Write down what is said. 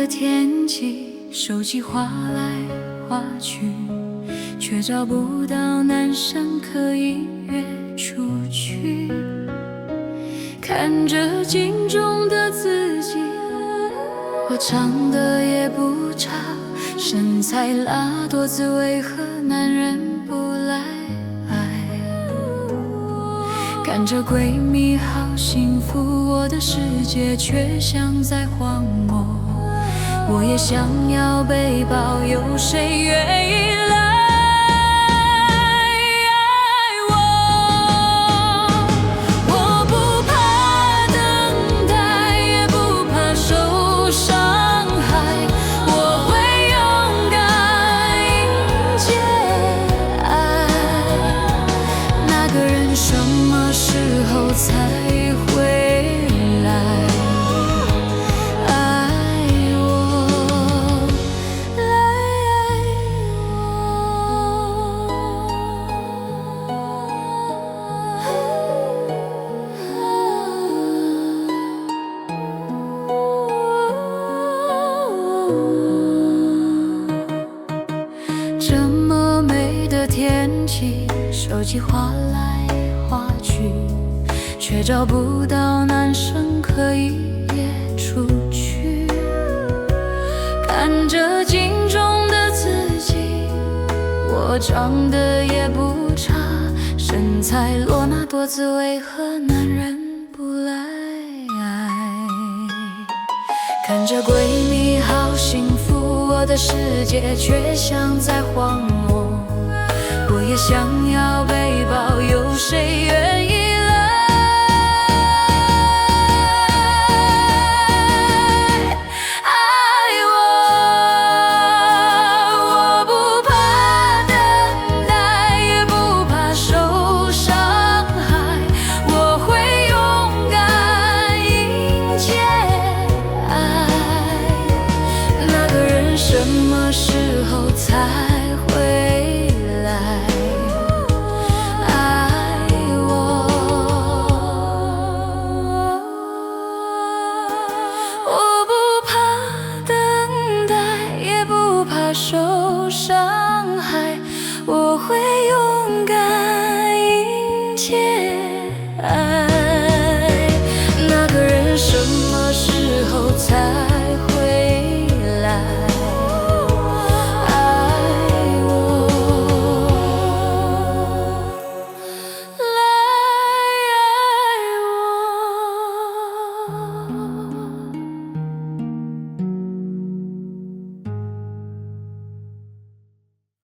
的天气，手机划来划去，却找不到男生可以约出去。看着镜中的自己，我长得也不差，身材拉多姿，为何男人不来爱？看着闺蜜好幸福，我的世界却像在荒漠。我也想要被抱，有谁愿意来爱我？我不怕等待，也不怕受伤害，我会勇敢迎接爱。那个人什么时候才会来？这么美的天气，手机划来划去，却找不到男生可以约出去。看着镜中的自己，我长得也不差，身材罗纳多姿，为何男人不来爱？看着闺蜜好幸福，我的世界却像在荒漠。我也想要被抱，有谁愿意